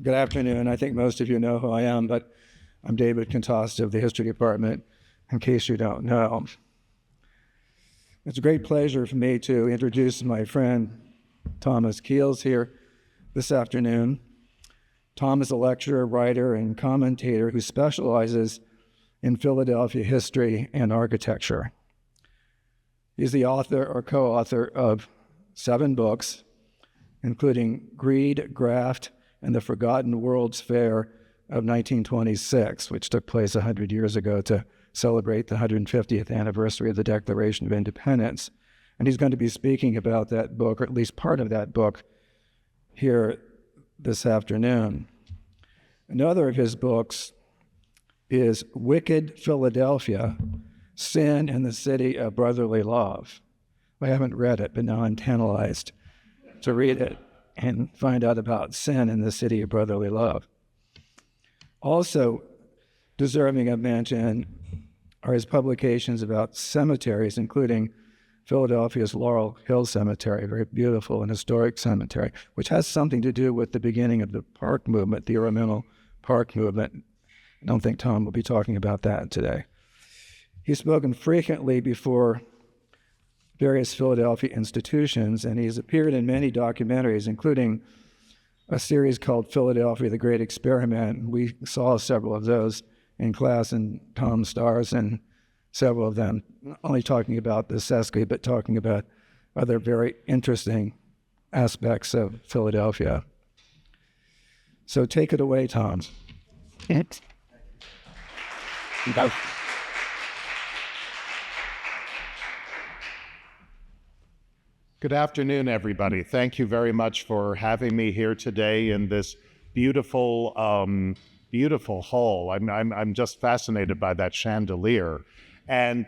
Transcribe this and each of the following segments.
Good afternoon. I think most of you know who I am, but I'm David Contasta of the History Department, in case you don't know. It's a great pleasure for me to introduce my friend Thomas Keels here this afternoon. Tom is a lecturer, writer, and commentator who specializes in Philadelphia history and architecture. He's the author or co-author of 7 books, including Greed, Graft, and the Forgotten World's Fair of 1926, which took place 100 years ago to celebrate the 150th anniversary of the Declaration of Independence. And he's going to be speaking about that book, or at least part of that book, here this afternoon. Another of his books is Wicked Philadelphia, Sin in the City of Brotherly Love. I haven't read it, but now I'm tantalized to read it and find out about sin in the city of brotherly love. Also deserving of mention are his publications about cemeteries, including Philadelphia's Laurel Hill Cemetery, a very beautiful and historic cemetery, which has something to do with the beginning of the park movement, the ornamental park movement. I don't think Tom will be talking about that today. He's spoken frequently before various Philadelphia institutions, and he's appeared in many documentaries, including a series called Philadelphia, the Great Experiment. We saw several of those in class, and Tom stars in several of them, not only talking about the Sesqui, but talking about other very interesting aspects of Philadelphia. So take it away, Tom. Good afternoon, everybody. Thank you very much for having me here today in this beautiful, beautiful hall. I'm just fascinated by that chandelier. And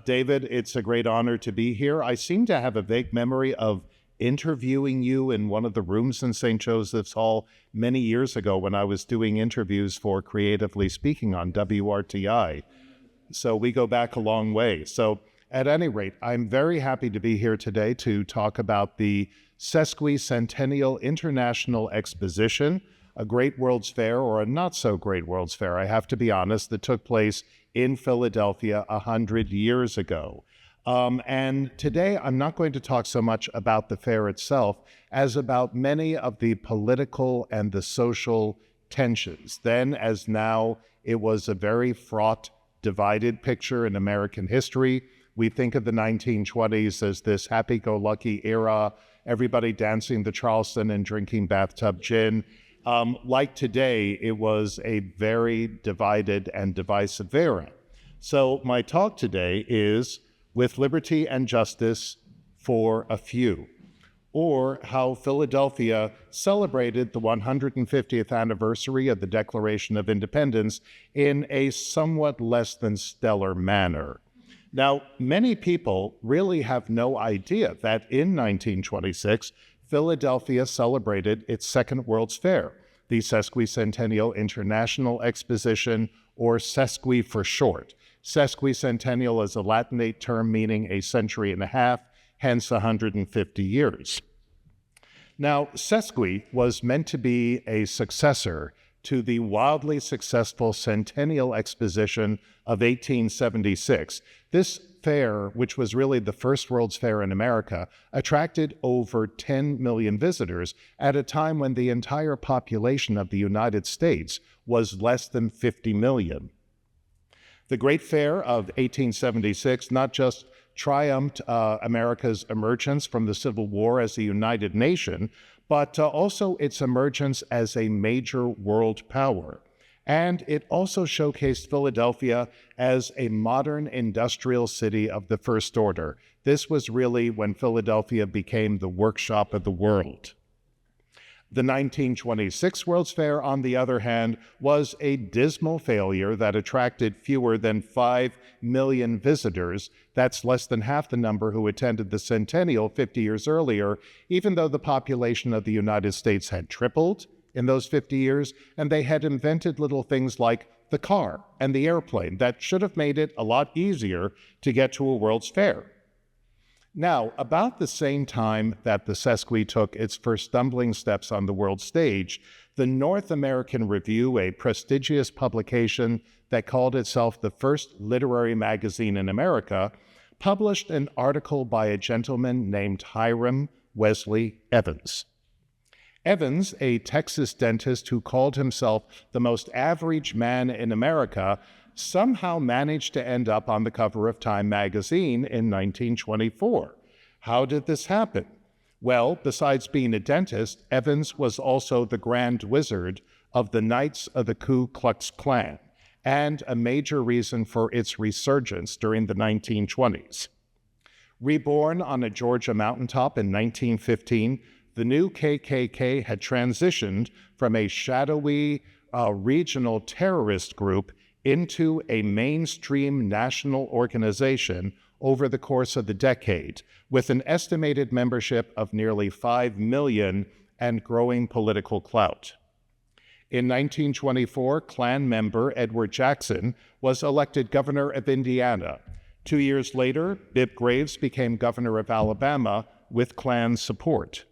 David, it's a great honor to be here. I seem to have a vague memory of interviewing you in one of the rooms in St. Joseph's Hall many years ago when I was doing interviews for Creatively Speaking on WRTI. So we go back a long way. So at any rate, I'm very happy to be here today to talk about the Sesquicentennial International Exposition, a great World's Fair or a not so great World's Fair, I have to be honest, that took place in Philadelphia 100 years ago. And today I'm not going to talk so much about the fair itself as about many of the political and the social tensions. Then as now, it was a very fraught, divided picture in American history. We think of the 1920s as this happy-go-lucky era, everybody dancing the Charleston and drinking bathtub gin. Like today, it was a very divided and divisive era. So my talk today is With Liberty and Justice for a Few, or how Philadelphia celebrated the 150th anniversary of the Declaration of Independence in a somewhat less than stellar manner. Now, many people really have no idea that in 1926, Philadelphia celebrated its second World's Fair, the Sesquicentennial International Exposition, or Sesqui for short. Sesquicentennial is a Latinate term meaning a century and a half, hence 150 years. Now, Sesqui was meant to be a successor to the wildly successful Centennial Exposition of 1876. This fair, which was really the first World's Fair in America, attracted over 10 million visitors at a time when the entire population of the United States was less than 50 million. The Great Fair of 1876 not just triumphed America's emergence from the Civil War as a united nation, but also its emergence as a major world power. And it also showcased Philadelphia as a modern industrial city of the first order. This was really when Philadelphia became the workshop of the world. The 1926 World's Fair, on the other hand, was a dismal failure that attracted fewer than 5 million visitors. That's less than half the number who attended the Centennial 50 years earlier, even though the population of the United States had tripled in those 50 years, and they had invented little things like the car and the airplane that should have made it a lot easier to get to a World's Fair. Now, about the same time that the Sesqui took its first stumbling steps on the world stage, the North American Review, a prestigious publication that called itself the first literary magazine in America, published an article by a gentleman named Hiram Wesley Evans. Evans, a Texas dentist who called himself the most average man in America, somehow managed to end up on the cover of Time magazine in 1924. How did this happen? Well, besides being a dentist, Evans was also the Grand Wizard of the Knights of the Ku Klux Klan, and a major reason for its resurgence during the 1920s. Reborn on a Georgia mountaintop in 1915, the new KKK had transitioned from a shadowy regional terrorist group into a mainstream national organization over the course of the decade, with an estimated membership of nearly 5 million and growing political clout. In 1924, Klan member Edward Jackson was elected governor of Indiana. 2 years later, Bibb Graves became governor of Alabama with Klan support.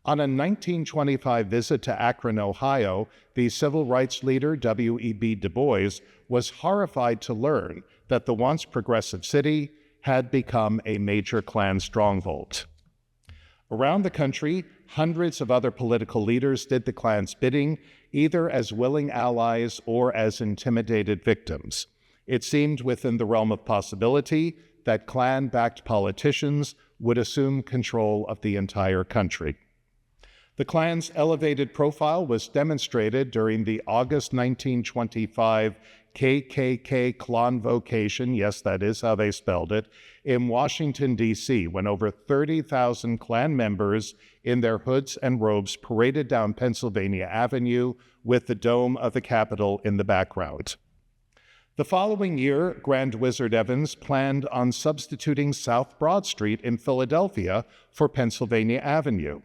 On a 1925 visit to Akron, Ohio, the civil rights leader W.E.B. Du Bois was horrified to learn that the once progressive city had become a major Klan stronghold. Around the country, hundreds of other political leaders did the Klan's bidding, either as willing allies or as intimidated victims. It seemed within the realm of possibility that Klan-backed politicians would assume control of the entire country. The Klan's elevated profile was demonstrated during the August 1925 KKK Convocation, yes, that is how they spelled it, in Washington, D.C., when over 30,000 Klan members in their hoods and robes paraded down Pennsylvania Avenue with the dome of the Capitol in the background. The following year, Grand Wizard Evans planned on substituting South Broad Street in Philadelphia for Pennsylvania Avenue.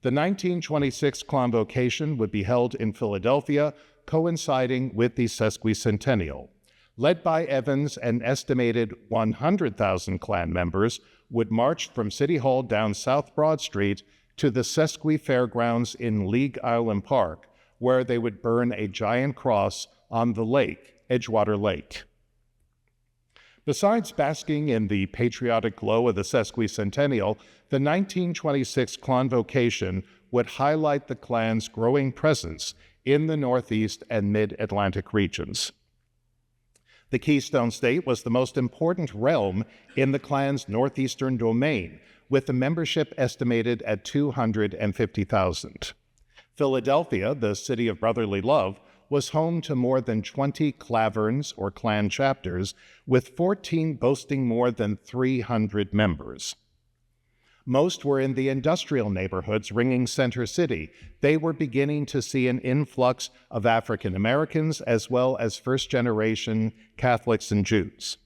The 1926 Convocation would be held in Philadelphia, coinciding with the Sesquicentennial. Led by Evans, an estimated 100,000 Klan members would march from City Hall down South Broad Street to the Sesqui Fairgrounds in League Island Park, where they would burn a giant cross on the lake, Edgewater Lake. Besides basking in the patriotic glow of the Sesquicentennial, the 1926 Convocation would highlight the Klan's growing presence in the Northeast and Mid-Atlantic regions. The Keystone State was the most important realm in the Klan's northeastern domain, with the membership estimated at 250,000. Philadelphia, the city of brotherly love, was home to more than 20 Klaverns, or Klan chapters, with 14 boasting more than 300 members. Most were in the industrial neighborhoods ringing Center City. They were beginning to see an influx of African Americans as well as first-generation Catholics and Jews.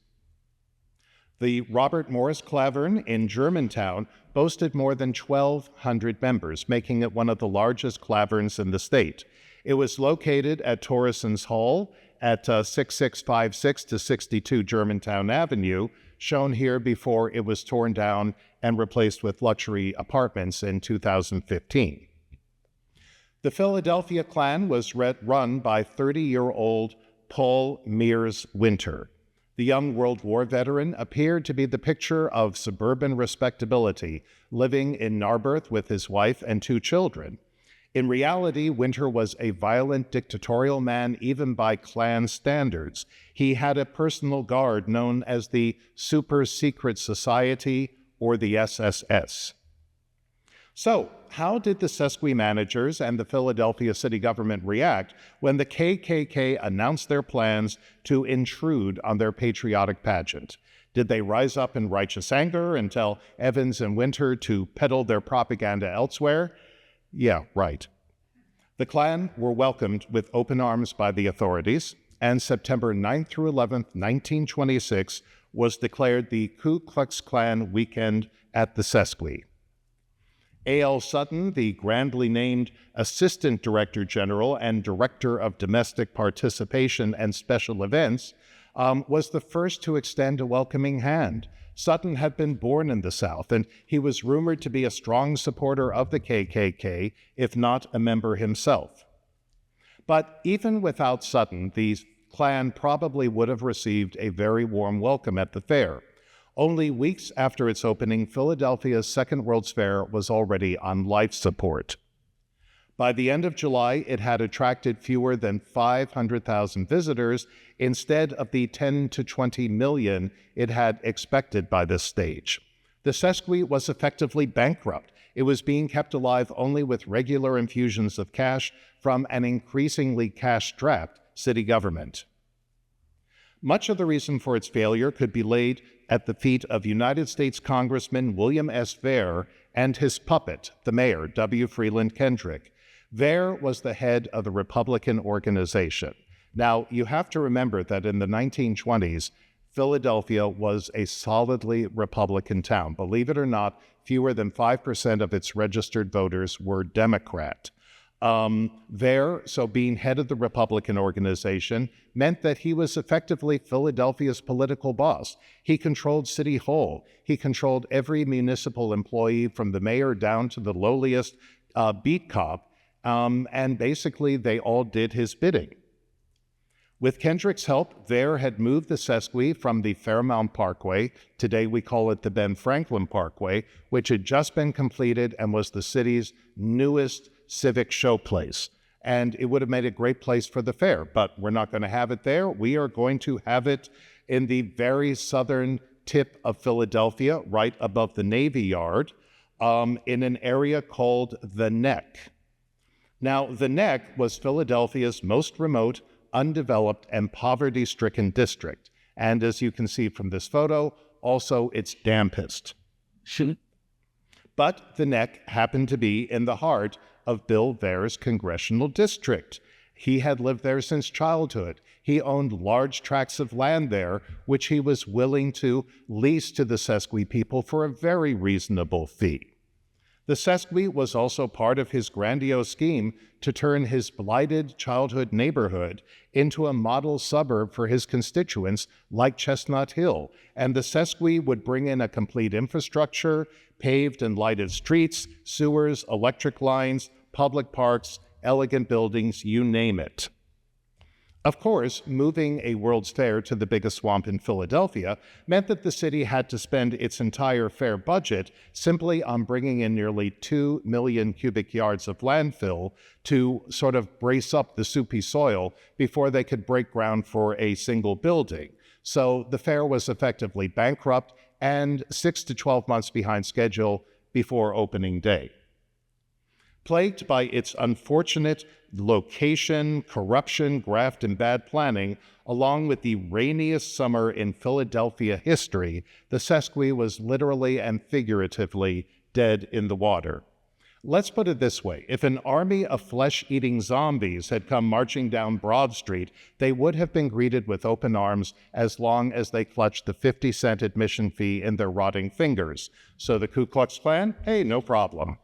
The Robert Morris Klavern in Germantown boasted more than 1,200 members, making it one of the largest Klaverns in the state. It was located at Torreson's Hall at 6656 to 62 Germantown Avenue, shown here before it was torn down and replaced with luxury apartments in 2015. The Philadelphia Klan was run by 30-year-old Paul Mears Winter. The young World War veteran appeared to be the picture of suburban respectability, living in Narberth with his wife and 2 children. In reality, Winter was a violent, dictatorial man, even by Klan standards. He had a personal guard known as the Super Secret Society, or the SSS. So, how did the Sesqui managers and the Philadelphia city government react when the KKK announced their plans to intrude on their patriotic pageant? Did they rise up in righteous anger and tell Evans and Winter to peddle their propaganda elsewhere? Yeah, right. The Klan were welcomed with open arms by the authorities, and September 9th through 11th, 1926, was declared the Ku Klux Klan Weekend at the Sesqui. A.L. Sutton, the grandly named Assistant Director General and Director of Domestic Participation and Special Events, was the first to extend a welcoming hand. Sutton had been born in the South, and he was rumored to be a strong supporter of the KKK, if not a member himself. But even without Sutton, the Klan probably would have received a very warm welcome at the fair. Only weeks after its opening, Philadelphia's Second World's Fair was already on life support. By the end of July, it had attracted fewer than 500,000 visitors instead of the 10 to 20 million it had expected by this stage. The Sesqui was effectively bankrupt. It was being kept alive only with regular infusions of cash from an increasingly cash-strapped city government. Much of the reason for its failure could be laid at the feet of United States Congressman William S. Vere and his puppet, the mayor, W. Freeland Kendrick. Vere was the head of the Republican organization. Now, you have to remember that in the 1920s, Philadelphia was a solidly Republican town. Believe it or not, fewer than 5% of its registered voters were Democrat. Vere, so being head of the Republican organization, meant that he was effectively Philadelphia's political boss. He controlled City Hall. He controlled every municipal employee from the mayor down to the lowliest beat cop, and basically they all did his bidding. With Kendrick's help, Vere had moved the Sesqui from the Fairmount Parkway, today we call it the Ben Franklin Parkway, which had just been completed and was the city's newest civic showplace. And it would have made a great place for the fair, but we're not going to have it there. We are going to have it in the very southern tip of Philadelphia, right above the Navy Yard, in an area called the Neck. Now, the Neck was Philadelphia's most remote, undeveloped, and poverty-stricken district, and as you can see from this photo, also its dampest. But the Neck happened to be in the heart of Bill Vere's congressional district. He had lived there since childhood. He owned large tracts of land there, which he was willing to lease to the Sesqui people for a very reasonable fee. The Sesqui was also part of his grandiose scheme to turn his blighted childhood neighborhood into a model suburb for his constituents like Chestnut Hill, and the Sesqui would bring in a complete infrastructure, paved and lighted streets, sewers, electric lines, public parks, elegant buildings, you name it. Of course, moving a World's Fair to the biggest swamp in Philadelphia meant that the city had to spend its entire fair budget simply on bringing in nearly 2 million cubic yards of landfill to sort of brace up the soupy soil before they could break ground for a single building. So the fair was effectively bankrupt and 6 to 12 months behind schedule before opening day. Plagued by its unfortunate location, corruption, graft, and bad planning, along with the rainiest summer in Philadelphia history, the Sesqui was literally and figuratively dead in the water. Let's put it this way. If an army of flesh-eating zombies had come marching down Broad Street, they would have been greeted with open arms as long as they clutched the 50-cent admission fee in their rotting fingers. So the Ku Klux Klan? Hey, no problem.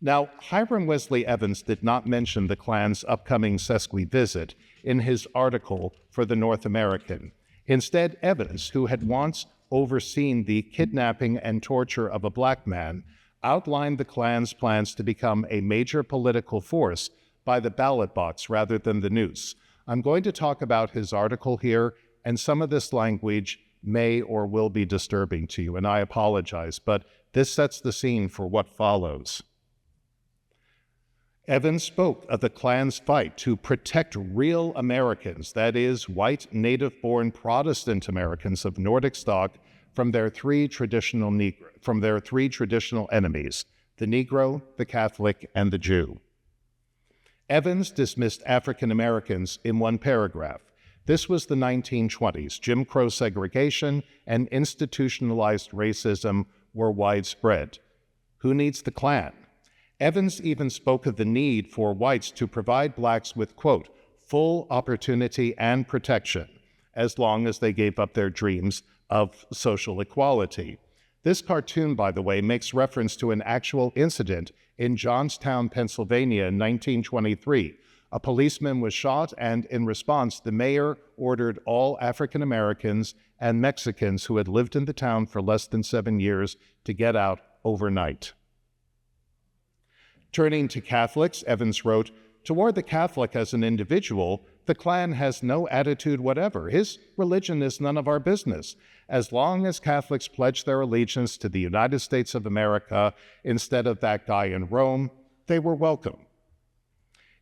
Now, Hiram Wesley Evans did not mention the Klan's upcoming Sesqui visit in his article for the North American. Instead, Evans, who had once overseen the kidnapping and torture of a black man, outlined the Klan's plans to become a major political force by the ballot box rather than the noose. I'm going to talk about his article here, and some of this language may or will be disturbing to you, and I apologize, but this sets the scene for what follows. Evans spoke of the Klan's fight to protect real Americans, that is, white, native-born Protestant Americans of Nordic stock, from their three traditional enemies, the Negro, the Catholic, and the Jew. Evans dismissed African Americans in one paragraph. This was the 1920s. Jim Crow segregation and institutionalized racism were widespread. Who needs the Klan? Evans even spoke of the need for whites to provide blacks with, quote, full opportunity and protection, as long as they gave up their dreams of social equality. This cartoon, by the way, makes reference to an actual incident in Johnstown, Pennsylvania in 1923. A policeman was shot, and in response, the mayor ordered all African Americans and Mexicans who had lived in the town for less than 7 years to get out overnight. Turning to Catholics, Evans wrote, "Toward the Catholic as an individual, the Klan has no attitude whatever. His religion is none of our business. As long as Catholics pledge their allegiance to the United States of America instead of that guy in Rome, they were welcome."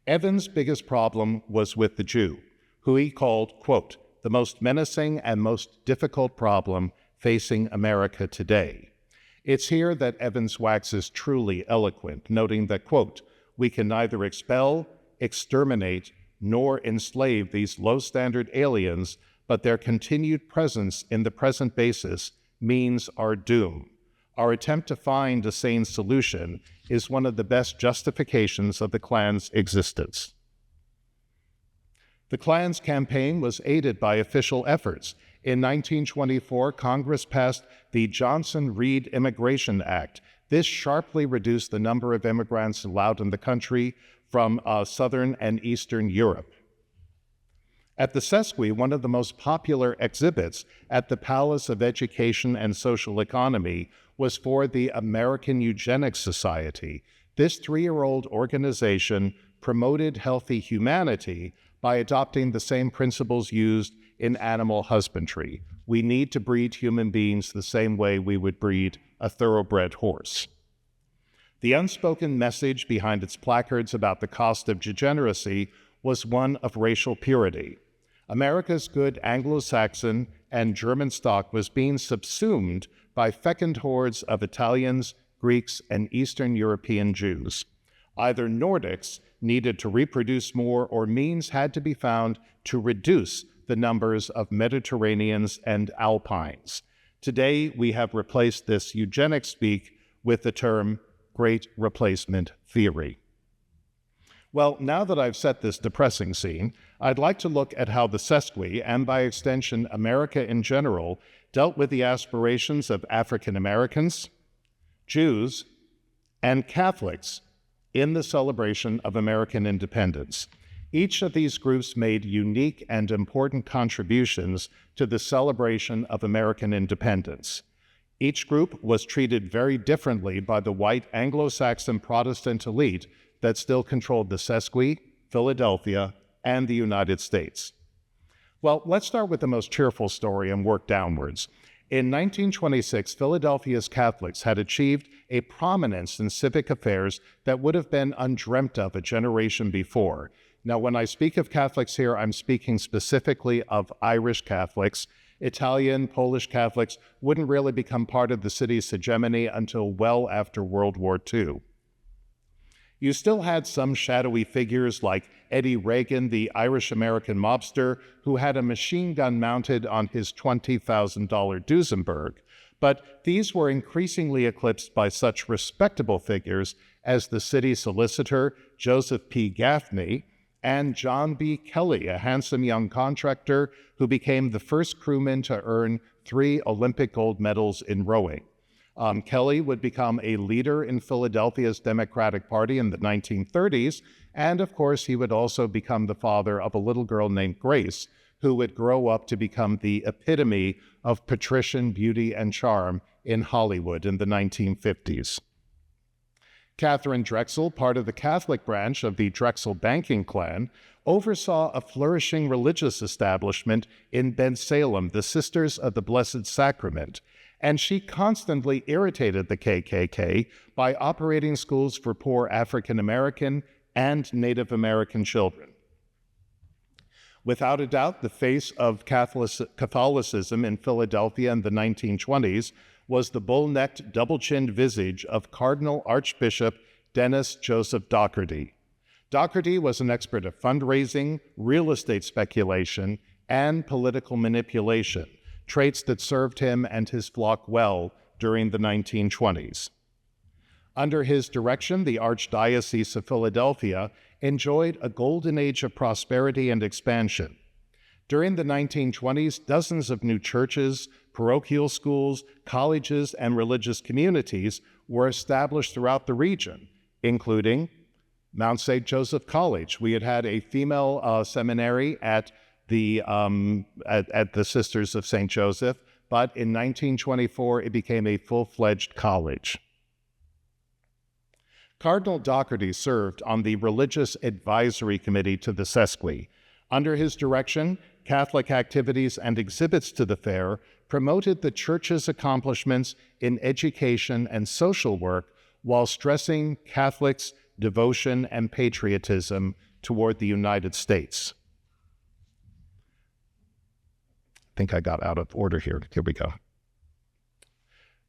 Evans' biggest problem was with the Jew, who he called, quote, "the most menacing and most difficult problem facing America today." It's here that Evans waxes truly eloquent, noting that, quote, "we can neither expel, exterminate, nor enslave these low-standard aliens, but their continued presence in the present basis means our doom. Our attempt to find a sane solution is one of the best justifications of the Klan's existence." The Klan's campaign was aided by official efforts. In 1924, Congress passed the Johnson-Reed Immigration Act. This sharply reduced the number of immigrants allowed in the country from Southern and Eastern Europe. At the Sesqui, one of the most popular exhibits at the Palace of Education and Social Economy was for the American Eugenics Society. This 3-year-old organization promoted healthy humanity by adopting the same principles used in animal husbandry. We need to breed human beings the same way we would breed a thoroughbred horse. The unspoken message behind its placards about the cost of degeneracy was one of racial purity. America's good Anglo-Saxon and German stock was being subsumed by fecund hordes of Italians, Greeks, and Eastern European Jews. Either Nordics needed to reproduce more, or means had to be found to reduce the numbers of Mediterraneans and Alpines. Today, we have replaced this eugenics speak with the term Great Replacement Theory. Well, now that I've set this depressing scene, I'd like to look at how the Sesqui, and by extension America in general, dealt with the aspirations of African Americans, Jews, and Catholics in the celebration of American independence. Each of these groups made unique and important contributions to the celebration of American independence. Each group was treated very differently by the white Anglo-Saxon Protestant elite that still controlled the Sesqui, Philadelphia, and the United States. Well, let's start with the most cheerful story and work downwards. In 1926, Philadelphia's Catholics had achieved a prominence in civic affairs that would have been undreamt of a generation before. Now, when I speak of Catholics here, I'm speaking specifically of Irish Catholics. Italian, Polish Catholics wouldn't really become part of the city's hegemony until well after World War II. You still had some shadowy figures like Eddie Reagan, the Irish-American mobster, who had a machine gun mounted on his $20,000 Duesenberg. But these were increasingly eclipsed by such respectable figures as the city solicitor, Joseph P. Gaffney, and John B. Kelly, a handsome young contractor who became the first crewman to earn 3 Olympic gold medals in rowing. Kelly would become a leader in Philadelphia's Democratic Party in the 1930s, and of course he would also become the father of a little girl named Grace, who would grow up to become the epitome of patrician beauty and charm in Hollywood in the 1950s. Catherine Drexel, part of the Catholic branch of the Drexel banking clan, oversaw a flourishing religious establishment in Bensalem, the Sisters of the Blessed Sacrament, and she constantly irritated the KKK by operating schools for poor African American and Native American children. Without a doubt, the face of Catholicism in Philadelphia in the 1920s was the bull-necked, double-chinned visage of Cardinal Archbishop Dennis Joseph Dougherty. Dougherty was an expert at fundraising, real estate speculation, and political manipulation, traits that served him and his flock well during the 1920s. Under his direction, the Archdiocese of Philadelphia enjoyed a golden age of prosperity and expansion. During the 1920s, dozens of new churches, parochial schools, colleges, and religious communities were established throughout the region, including Mount St. Joseph College. We had a female seminary at the Sisters of St. Joseph, but in 1924 it became a full-fledged college. Cardinal Dougherty served on the Religious Advisory Committee to the Sesqui. Under his direction, Catholic activities and exhibits to the fair promoted the Church's accomplishments in education and social work while stressing Catholics' devotion and patriotism toward the United States. I think I got out of order here. Here we go.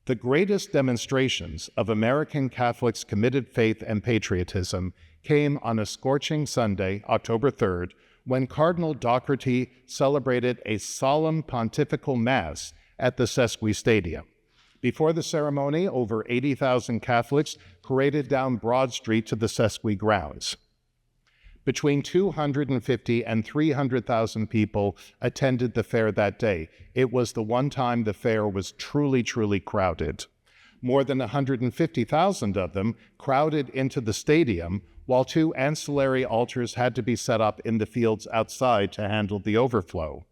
The greatest demonstrations of American Catholics' committed faith and patriotism came on a scorching Sunday, October 3rd, when Cardinal Dougherty celebrated a solemn pontifical mass at the Sesqui Stadium. Before the ceremony, over 80,000 Catholics paraded down Broad Street to the Sesqui grounds. Between 250 and 300,000 people attended the fair that day. It was the one time the fair was truly, truly crowded. More than 150,000 of them crowded into the stadium, while 2 ancillary altars had to be set up in the fields outside to handle the overflow.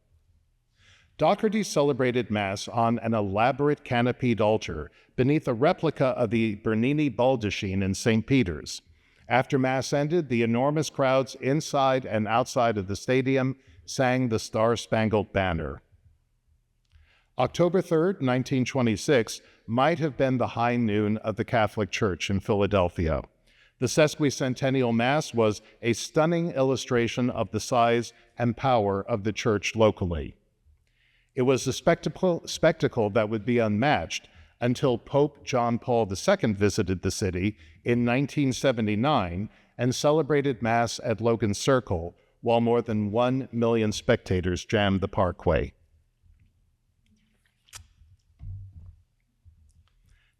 Dougherty celebrated Mass on an elaborate canopied altar beneath a replica of the Bernini baldachin in St. Peter's. After Mass ended, the enormous crowds inside and outside of the stadium sang the Star-Spangled Banner. October 3rd, 1926, might have been the high noon of the Catholic Church in Philadelphia. The Sesquicentennial Mass was a stunning illustration of the size and power of the Church locally. It was a spectacle that would be unmatched until Pope John Paul II visited the city in 1979 and celebrated Mass at Logan Circle, while more than 1 million spectators jammed the parkway.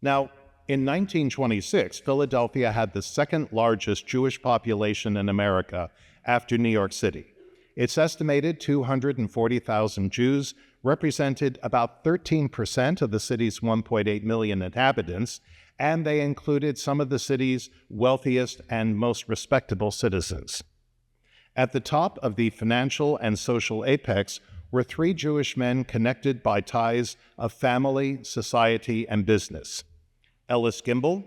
Now, in 1926, Philadelphia had the second largest Jewish population in America after New York City. Its estimated 240,000 Jews represented about 13% of the city's 1.8 million inhabitants, and they included some of the city's wealthiest and most respectable citizens. At the top of the financial and social apex were 3 Jewish men connected by ties of family, society, and business: Ellis Gimbel,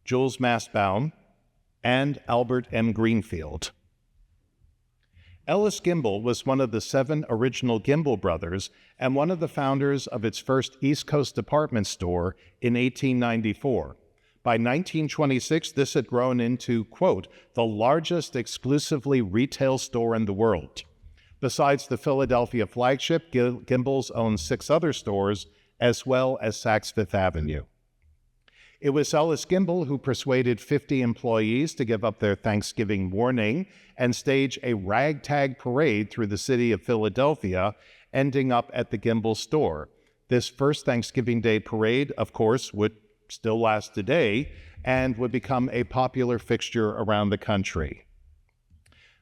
Jules Mastbaum, and Albert M. Greenfield. Ellis Gimbel was one of the 7 original Gimbel brothers and one of the founders of its first East Coast department store in 1894. By 1926, this had grown into, quote, the largest exclusively retail store in the world. Besides the Philadelphia flagship, Gimbel's owned 6 other stores, as well as Saks Fifth Avenue. It was Ellis Gimbel who persuaded 50 employees to give up their Thanksgiving morning and stage a ragtag parade through the city of Philadelphia, ending up at the Gimbel store. This first Thanksgiving Day parade, of course, would still last today and would become a popular fixture around the country.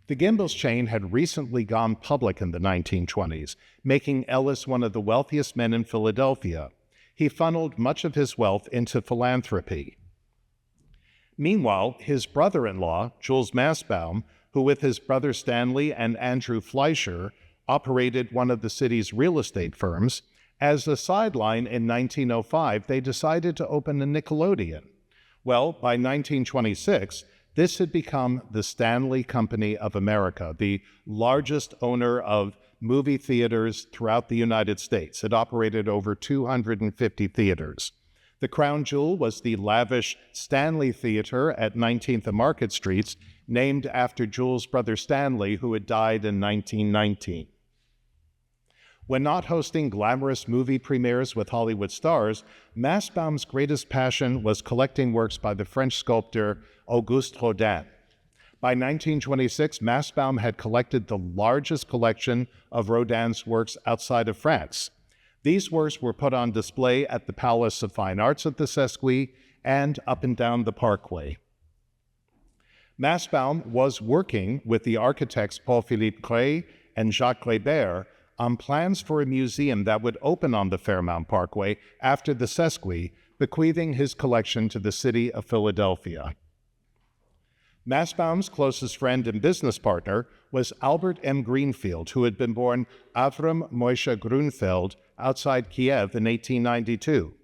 The Gimbel's chain had recently gone public in the 1920s, making Ellis one of the wealthiest men in Philadelphia. He funneled much of his wealth into philanthropy. Meanwhile, his brother-in-law, Jules Mastbaum, who with his brother Stanley and Andrew Fleischer operated one of the city's real estate firms, as a sideline in 1905, they decided to open a Nickelodeon. Well, by 1926, this had become the Stanley Company of America, the largest owner of movie theaters throughout the United States. It operated over 250 theaters. The crown jewel was the lavish Stanley Theater at 19th and Market Streets, named after Jules' brother Stanley, who had died in 1919. When not hosting glamorous movie premieres with Hollywood stars, Mastbaum's greatest passion was collecting works by the French sculptor Auguste Rodin. By 1926, Mastbaum had collected the largest collection of Rodin's works outside of France. These works were put on display at the Palace of Fine Arts at the Sesqui and up and down the Parkway. Mastbaum was working with the architects Paul-Philippe Cret and Jacques Lebert on plans for a museum that would open on the Fairmount Parkway after the Sesqui, bequeathing his collection to the city of Philadelphia. Mastbaum's closest friend and business partner was Albert M. Greenfield, who had been born Avram Moshe Grunfeld outside Kiev in 1892.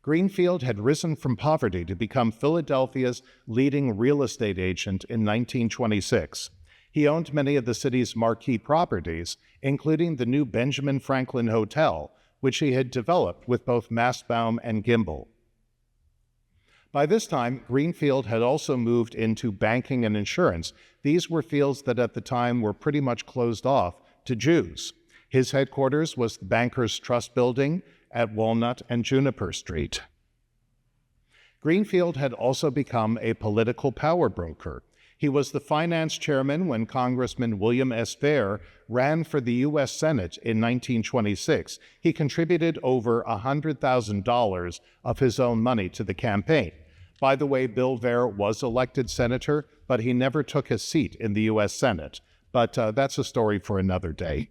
Greenfield had risen from poverty to become Philadelphia's leading real estate agent in 1926. He owned many of the city's marquee properties, including the new Benjamin Franklin Hotel, which he had developed with both Mastbaum and Gimbel. By this time, Greenfield had also moved into banking and insurance. These were fields that at the time were pretty much closed off to Jews. His headquarters was the Bankers Trust Building at Walnut and Juniper Street. Greenfield had also become a political power broker. He was the finance chairman when Congressman William S. Fair ran for the U.S. Senate in 1926. He contributed over $100,000 of his own money to the campaign. By the way, Bill Fair was elected senator, but he never took his seat in the U.S. Senate. But that's a story for another day.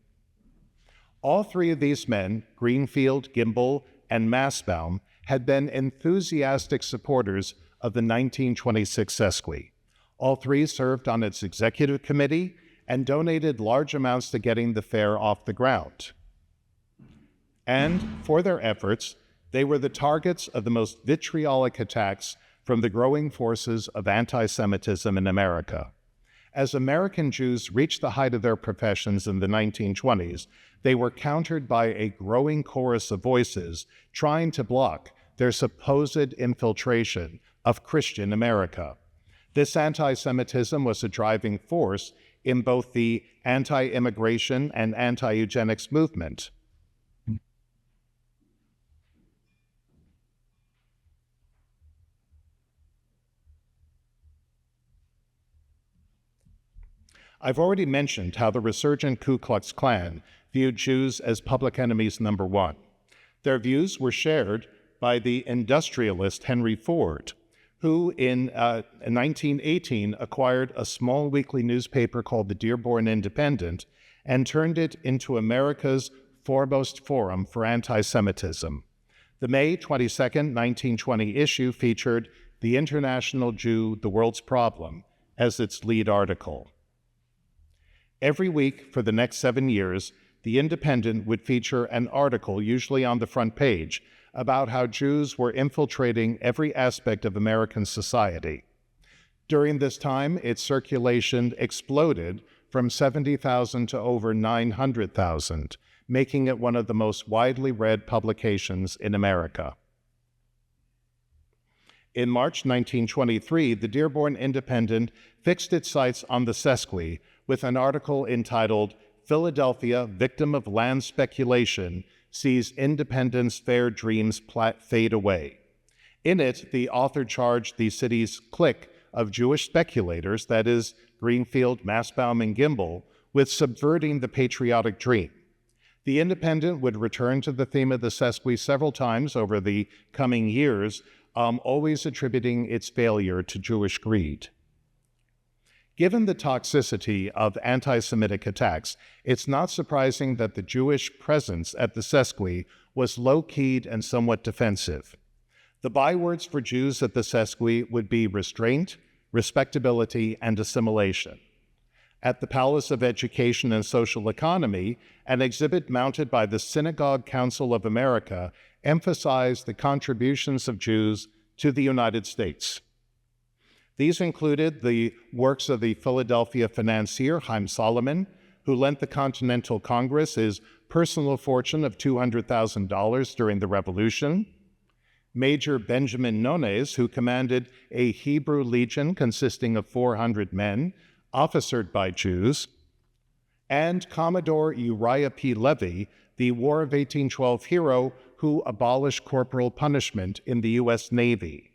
All three of these men, Greenfield, Gimbel, and Mastbaum, had been enthusiastic supporters of the 1926 Sesqui. All three served on its executive committee and donated large amounts to getting the fair off the ground. And for their efforts, they were the targets of the most vitriolic attacks from the growing forces of anti-Semitism in America. As American Jews reached the height of their professions in the 1920s, they were countered by a growing chorus of voices trying to block their supposed infiltration of Christian America. This anti-Semitism was a driving force in both the anti-immigration and anti-eugenics movement. I've already mentioned how the resurgent Ku Klux Klan viewed Jews as public enemies number one. Their views were shared by the industrialist Henry Ford, who in 1918 acquired a small weekly newspaper called the Dearborn Independent and turned it into America's foremost forum for anti-Semitism. The May 22, 1920 issue featured The International Jew, the World's Problem as its lead article. Every week for the next 7 years, The Independent would feature an article, usually on the front page, about how Jews were infiltrating every aspect of American society. During this time, its circulation exploded from 70,000 to over 900,000, making it one of the most widely read publications in America. In March 1923, the Dearborn Independent fixed its sights on the Sesqui with an article entitled, "Philadelphia, Victim of Land Speculation, Sees Independence Fair Dreams Fade Away." In it, the author charged the city's clique of Jewish speculators, that is, Greenfield, Mastbaum, and Gimbel, with subverting the patriotic dream. The Independent would return to the theme of the Sesqui several times over the coming years, always attributing its failure to Jewish greed. Given the toxicity of anti-Semitic attacks, it's not surprising that the Jewish presence at the Sesqui was low-keyed and somewhat defensive. The bywords for Jews at the Sesqui would be restraint, respectability, and assimilation. At the Palace of Education and Social Economy, an exhibit mounted by the Synagogue Council of America emphasized the contributions of Jews to the United States. These included the works of the Philadelphia financier Haim Solomon, who lent the Continental Congress his personal fortune of $200,000 during the Revolution, Major Benjamin Nones, who commanded a Hebrew legion consisting of 400 men, officered by Jews, and Commodore Uriah P. Levy, the War of 1812 hero who abolished corporal punishment in the U.S. Navy.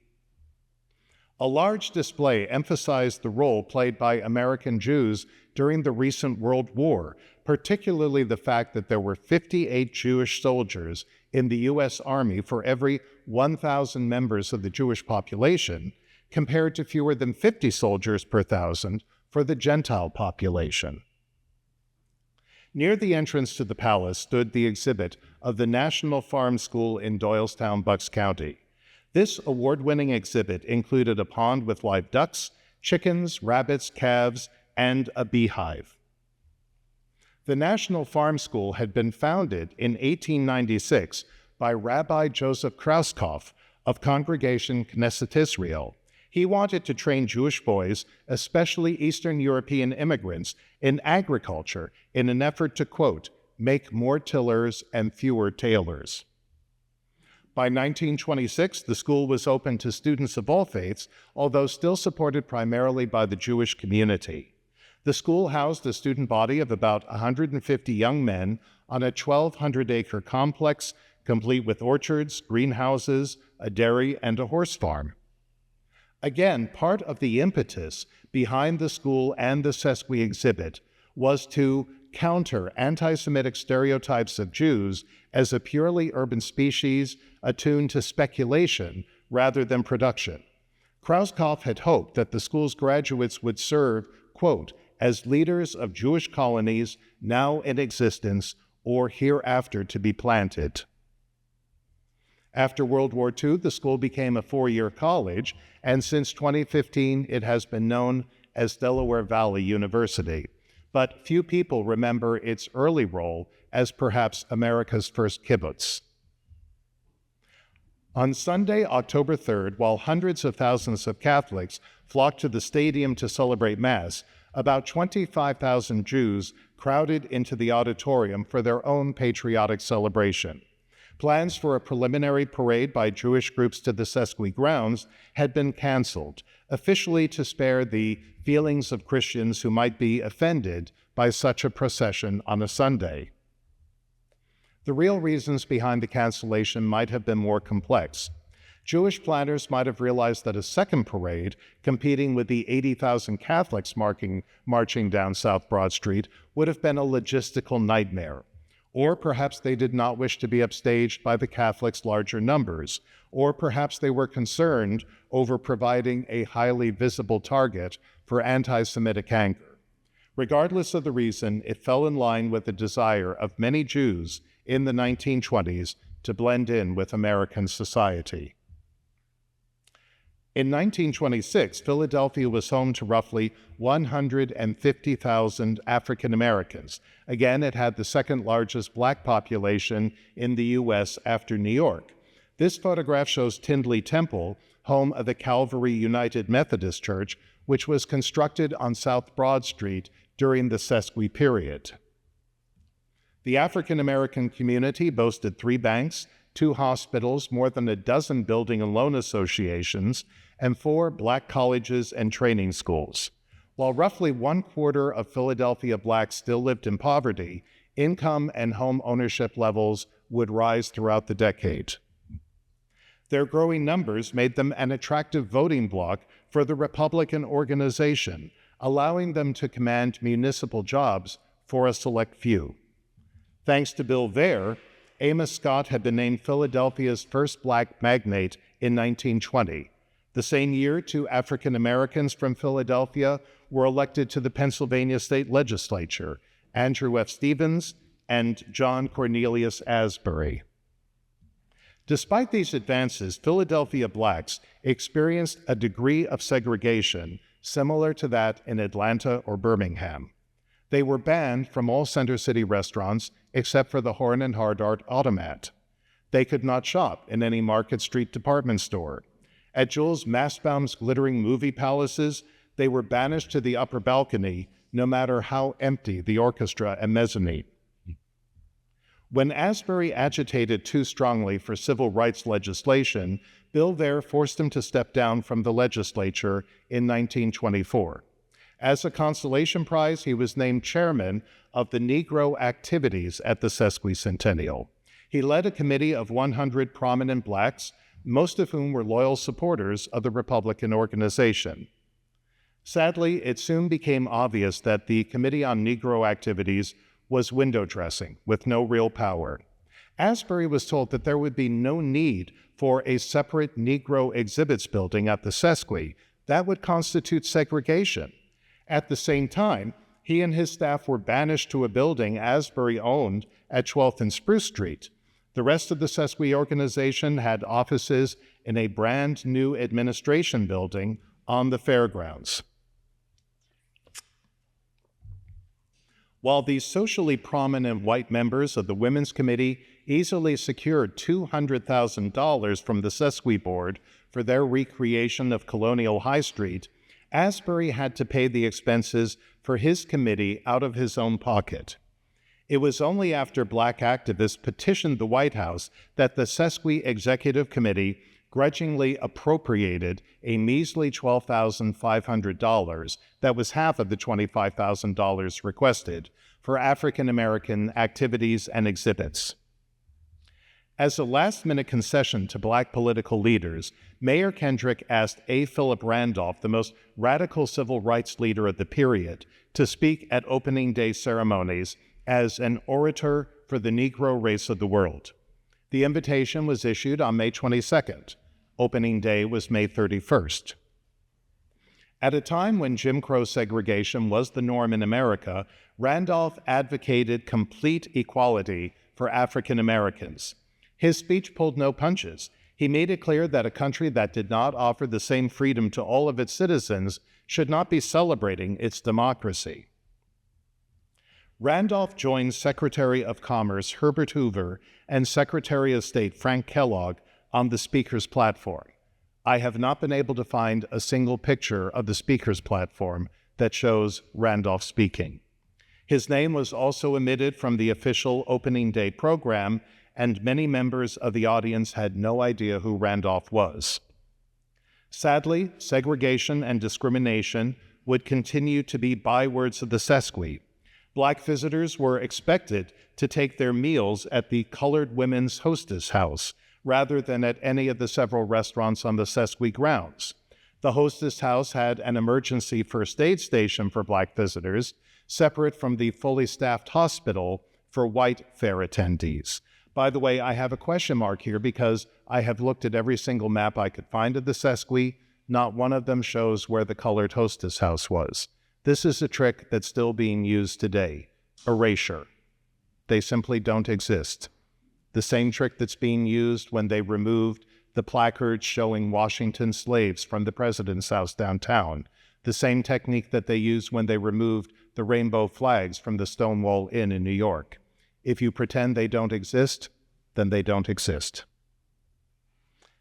A large display emphasized the role played by American Jews during the recent World War, particularly the fact that there were 58 Jewish soldiers in the U.S. Army for every 1,000 members of the Jewish population, compared to fewer than 50 soldiers per 1,000 for the Gentile population. Near the entrance to the palace stood the exhibit of the National Farm School in Doylestown, Bucks County. This award-winning exhibit included a pond with live ducks, chickens, rabbits, calves, and a beehive. The National Farm School had been founded in 1896 by Rabbi Joseph Krauskopf of Congregation Knesset Israel. He wanted to train Jewish boys, especially Eastern European immigrants, in agriculture in an effort to, quote, make more tillers and fewer tailors. By 1926, the school was open to students of all faiths, although still supported primarily by the Jewish community. The school housed a student body of about 150 young men on a 1,200-acre complex, complete with orchards, greenhouses, a dairy, and a horse farm. Again, part of the impetus behind the school and the Sesqui exhibit was to counter anti-Semitic stereotypes of Jews as a purely urban species attuned to speculation rather than production. Krauskopf had hoped that the school's graduates would serve, quote, as leaders of Jewish colonies now in existence or hereafter to be planted. After World War II, the school became a four-year college, and since 2015, it has been known as Delaware Valley University. But few people remember its early role as perhaps America's first kibbutz. On Sunday, October 3rd, while hundreds of thousands of Catholics flocked to the stadium to celebrate Mass, about 25,000 Jews crowded into the auditorium for their own patriotic celebration. Plans for a preliminary parade by Jewish groups to the Sesqui grounds had been canceled, officially to spare the feelings of Christians who might be offended by such a procession on a Sunday. The real reasons behind the cancellation might have been more complex. Jewish planners might have realized that a second parade, competing with the 80,000 Catholics marching down South Broad Street, would have been a logistical nightmare. Or perhaps they did not wish to be upstaged by the Catholics' larger numbers, or perhaps they were concerned over providing a highly visible target for anti-Semitic anger. Regardless of the reason, it fell in line with the desire of many Jews in the 1920s to blend in with American society. In 1926, Philadelphia was home to roughly 150,000 African Americans. Again, it had the second largest black population in the U.S. after New York. This photograph shows Tindley Temple, home of the Calvary United Methodist Church, which was constructed on South Broad Street during the Sesqui period. The African American community boasted 3 banks, 2 hospitals, more than a dozen building and loan associations, and 4 black colleges and training schools. While roughly 1/4 of Philadelphia blacks still lived in poverty, income and home ownership levels would rise throughout the decade. Their growing numbers made them an attractive voting bloc for the Republican organization, allowing them to command municipal jobs for a select few. Thanks to Bill Vair, Amos Scott had been named Philadelphia's first black magnate in 1920. The same year, 2 African Americans from Philadelphia were elected to the Pennsylvania State Legislature, Andrew F. Stevens and John Cornelius Asbury. Despite these advances, Philadelphia blacks experienced a degree of segregation similar to that in Atlanta or Birmingham. They were banned from all Center City restaurants except for the Horn and Hardart Automat. They could not shop in any Market Street department store. At Jules Mastbaum's glittering movie palaces, they were banished to the upper balcony, no matter how empty the orchestra and mezzanine. When Asbury agitated too strongly for civil rights legislation, Bill Vair forced him to step down from the legislature in 1924. As a consolation prize, he was named chairman of the Negro Activities at the Sesquicentennial. He led a committee of 100 prominent blacks, most of whom were loyal supporters of the Republican organization. Sadly, it soon became obvious that the Committee on Negro Activities was window dressing with no real power. Asbury was told that there would be no need for a separate Negro exhibits building at the Sesqui. That would constitute segregation. At the same time, he and his staff were banished to a building Asbury owned at 12th and Spruce Street. The rest of the Sesqui organization had offices in a brand new administration building on the fairgrounds. while the socially prominent white members of the Women's Committee easily secured $200,000 from the Sesqui Board for their recreation of Colonial High Street, Asbury had to pay the expenses for his committee out of his own pocket. It was only after Black activists petitioned the White House that the Sesqui Executive Committee grudgingly appropriated a measly $12,500, that was half of the $25,000 requested, for African American activities and exhibits. As a last-minute concession to Black political leaders, Mayor Kendrick asked A. Philip Randolph, the most radical civil rights leader of the period, to speak at opening day ceremonies as an orator for the Negro race of the world. The invitation was issued on May 22nd. Opening day was May 31st. At a time when Jim Crow segregation was the norm in America, Randolph advocated complete equality for African Americans. His speech pulled no punches. He made it clear that a country that did not offer the same freedom to all of its citizens should not be celebrating its democracy. Randolph joined Secretary of Commerce Herbert Hoover and Secretary of State Frank Kellogg on the speaker's platform. I have not been able to find a single picture of the speaker's platform that shows Randolph speaking. His name was also omitted from the official opening day program, and many members of the audience had no idea who Randolph was. Sadly, segregation and discrimination would continue to be bywords of the Sesqui. Black visitors were expected to take their meals at the Colored Women's Hostess House rather than at any of the several restaurants on the Sesqui grounds. The Hostess House had an emergency first aid station for Black visitors, separate from the fully staffed hospital for white fair attendees. By the way, I have a question mark here because I have looked at every single map I could find of the Sesqui. Not one of them shows where the Colored Hostess House was. This is a trick that's still being used today. Erasure. They simply don't exist. The same trick that's being used when they removed the placards showing Washington slaves from the president's house downtown. The same technique that they used when they removed the rainbow flags from the Stonewall Inn in New York. If you pretend they don't exist, then they don't exist.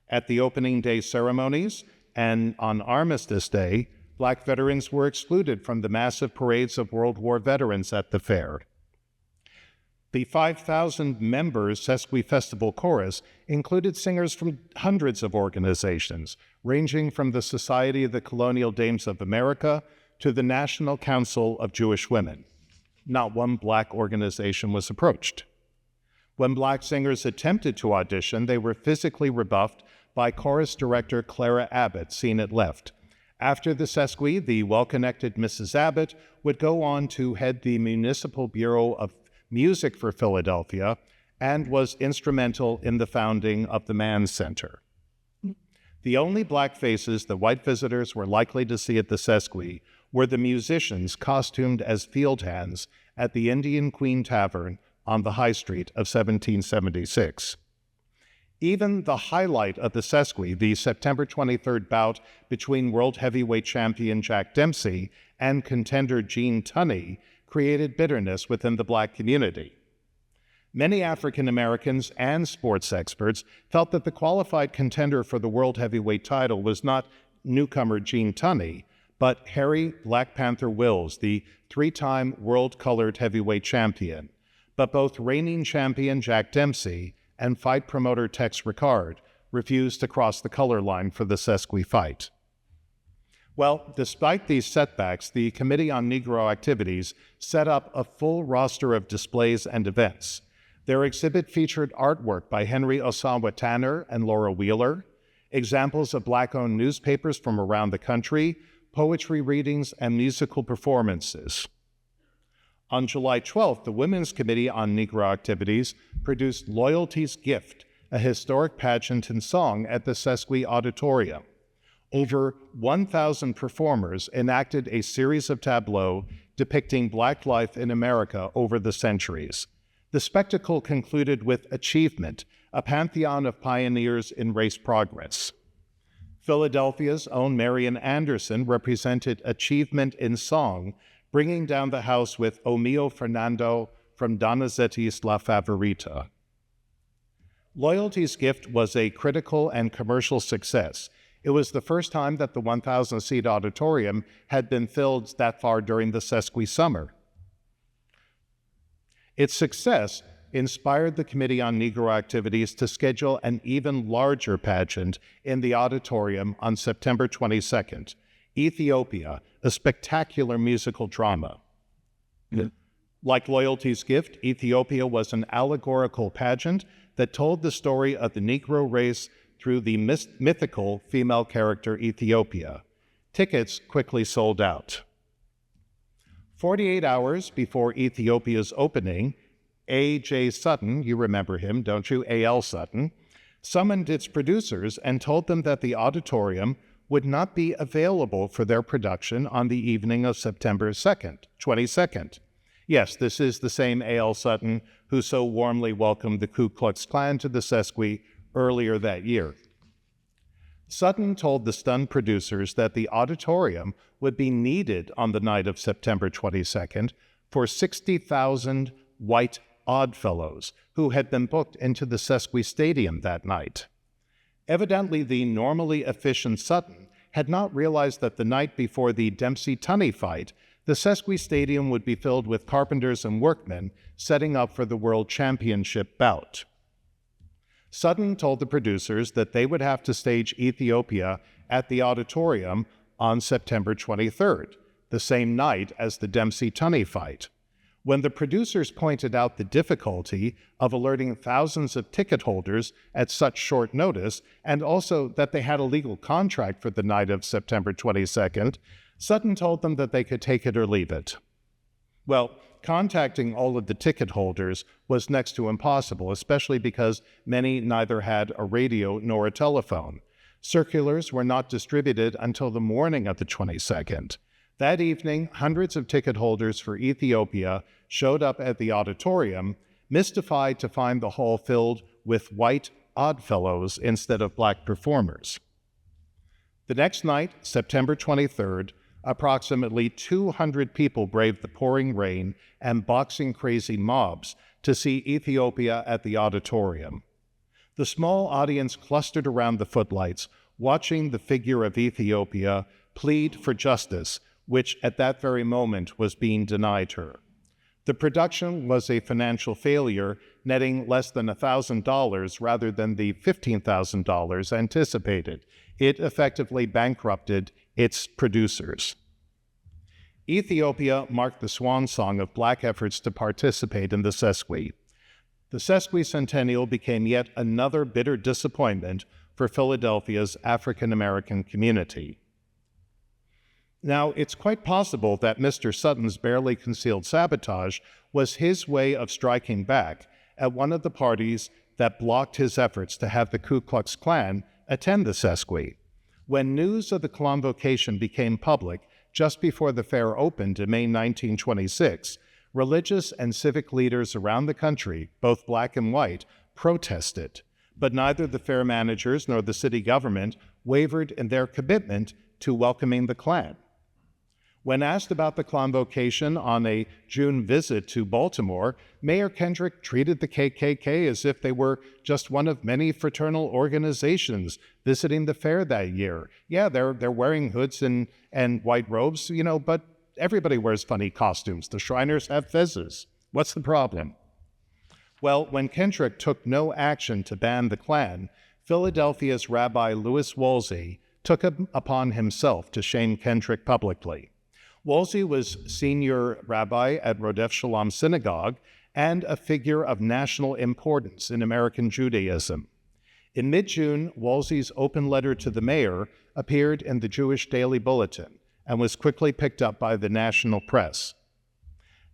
At the opening day ceremonies and on Armistice Day, Black veterans were excluded from the massive parades of World War veterans at the fair. The 5,000 members Sesqui Festival Chorus included singers from hundreds of organizations, ranging from the Society of the Colonial Dames of America to the National Council of Jewish Women. Not one Black organization was approached. When Black singers attempted to audition, they were physically rebuffed by chorus director Clara Abbott, seen at left. After the Sesqui, the well-connected Mrs. Abbott would go on to head the Municipal Bureau of Music for Philadelphia and was instrumental in the founding of the Mann Center. The only Black faces the white visitors were likely to see at the Sesqui were the musicians costumed as field hands at the Indian Queen Tavern on the High Street of 1776. Even the highlight of the Sesqui, the September 23rd bout between world heavyweight champion Jack Dempsey and contender Gene Tunney, created bitterness within the Black community. Many African Americans and sports experts felt that the qualified contender for the world heavyweight title was not newcomer Gene Tunney, but Harry Black Panther Wills, the three-time world-colored heavyweight champion. But both reigning champion Jack Dempsey and fight promoter Tex Ricard refused to cross the color line for the Sesqui fight. Well, despite these setbacks, the Committee on Negro Activities set up a full roster of displays and events. Their exhibit featured artwork by Henry Osawa Tanner and Laura Wheeler, examples of Black-owned newspapers from around the country, poetry readings, and musical performances. On July 12th, the Women's Committee on Negro Activities produced Loyalty's Gift, a historic pageant and song at the Sesqui Auditorium. Over 1,000 performers enacted a series of tableaux depicting Black life in America over the centuries. The spectacle concluded with Achievement, a pantheon of pioneers in race progress. Philadelphia's own Marian Anderson represented Achievement in song, bringing down the house with O Mio Fernando from Donizetti's La Favorita. Loyalty's Gift was a critical and commercial success. It was the first time that the 1,000-seat auditorium had been filled that far during the Sesqui summer. Its success inspired the Committee on Negro Activities to schedule an even larger pageant in the auditorium on September 22nd, Ethiopia, a spectacular musical drama. Like Loyalty's Gift, Ethiopia was an allegorical pageant that told the story of the Negro race through the mythical female character Ethiopia. Tickets quickly sold out. 48 hours before Ethiopia's opening, A.J. Sutton, you remember him, don't you? A.L. Sutton, summoned its producers and told them that the auditorium would not be available for their production on the evening of September 22nd. Yes, this is the same A.L. Sutton who so warmly welcomed the Ku Klux Klan to the Sesqui earlier that year. Sutton told the stunned producers that the auditorium would be needed on the night of September 22nd for 60,000 white Oddfellows who had been booked into the Sesqui Stadium that night. Evidently, the normally efficient Sutton had not realized that the night before the Dempsey-Tunney fight, the Sesqui Stadium would be filled with carpenters and workmen setting up for the World Championship bout. Sutton told the producers that they would have to stage Ethiopia at the auditorium on September 23rd, the same night as the Dempsey-Tunney fight. When the producers pointed out the difficulty of alerting thousands of ticket holders at such short notice, and also that they had a legal contract for the night of September 22nd, Sutton told them that they could take it or leave it. Well, contacting all of the ticket holders was next to impossible, especially because many neither had a radio nor a telephone. Circulars were not distributed until the morning of the 22nd. That evening, hundreds of ticket holders for Ethiopia showed up at the auditorium, mystified to find the hall filled with white Oddfellows instead of black performers. The next night, September 23rd, approximately 200 people braved the pouring rain and boxing-crazy mobs to see Ethiopia at the auditorium. The small audience clustered around the footlights, watching the figure of Ethiopia plead for justice, which at that very moment was being denied her. The production was a financial failure, netting less than $1,000 rather than the $15,000 anticipated. It effectively bankrupted its producers. Ethiopia marked the swan song of black efforts to participate in the Sesqui. The Sesqui Centennial became yet another bitter disappointment for Philadelphia's African-American community. Now, it's quite possible that Mr. Sutton's barely concealed sabotage was his way of striking back at one of the parties that blocked his efforts to have the Ku Klux Klan attend the Sesqui. When news of the convocation became public just before the fair opened in May 1926, religious and civic leaders around the country, both black and white, protested, but neither the fair managers nor the city government wavered in their commitment to welcoming the Klan. When asked about the convocation on a June visit to Baltimore, Mayor Kendrick treated the KKK as if they were just one of many fraternal organizations visiting the fair that year. Yeah, they're wearing hoods and white robes, but everybody wears funny costumes. The Shriners have fezzes. What's the problem? Well, when Kendrick took no action to ban the Klan, Philadelphia's Rabbi Louis Wolsey took it upon himself to shame Kendrick publicly. Wolsey was senior rabbi at Rodef Shalom Synagogue and a figure of national importance in American Judaism. In mid-June, Wolsey's open letter to the mayor appeared in the Jewish Daily Bulletin and was quickly picked up by the national press.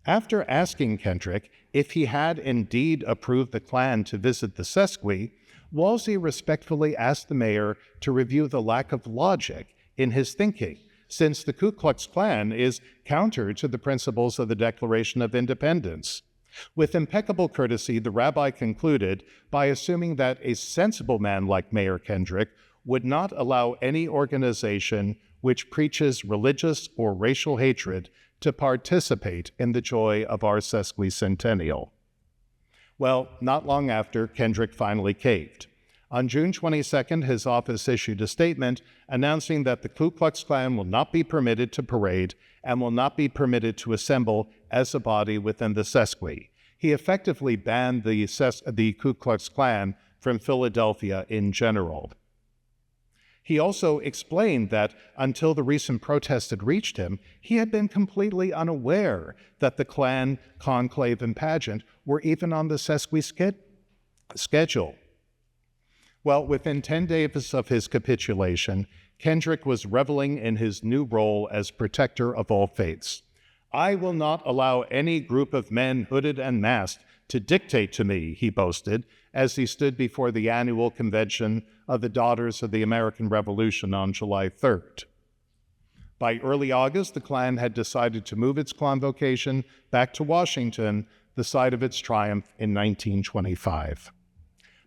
After asking Kendrick if he had indeed approved the Klan to visit the Sesqui, Wolsey respectfully asked the mayor to review the lack of logic in his thinking, since the Ku Klux Klan is counter to the principles of the Declaration of Independence. With impeccable courtesy, the rabbi concluded by assuming that a sensible man like Mayor Kendrick would not allow any organization which preaches religious or racial hatred to participate in the joy of our sesquicentennial. Well, not long after, Kendrick finally caved. On June 22nd, his office issued a statement announcing that the Ku Klux Klan will not be permitted to parade and will not be permitted to assemble as a body within the Sesqui. He effectively banned the Ku Klux Klan from Philadelphia in general. He also explained that until the recent protest had reached him, he had been completely unaware that the Klan conclave and pageant were even on the Sesqui schedule. Well, within 10 days of his capitulation, Kendrick was reveling in his new role as protector of all faiths. "I will not allow any group of men hooded and masked to dictate to me," he boasted, as he stood before the annual convention of the Daughters of the American Revolution on July 3rd. By early August, the Klan had decided to move its convocation back to Washington, the site of its triumph in 1925.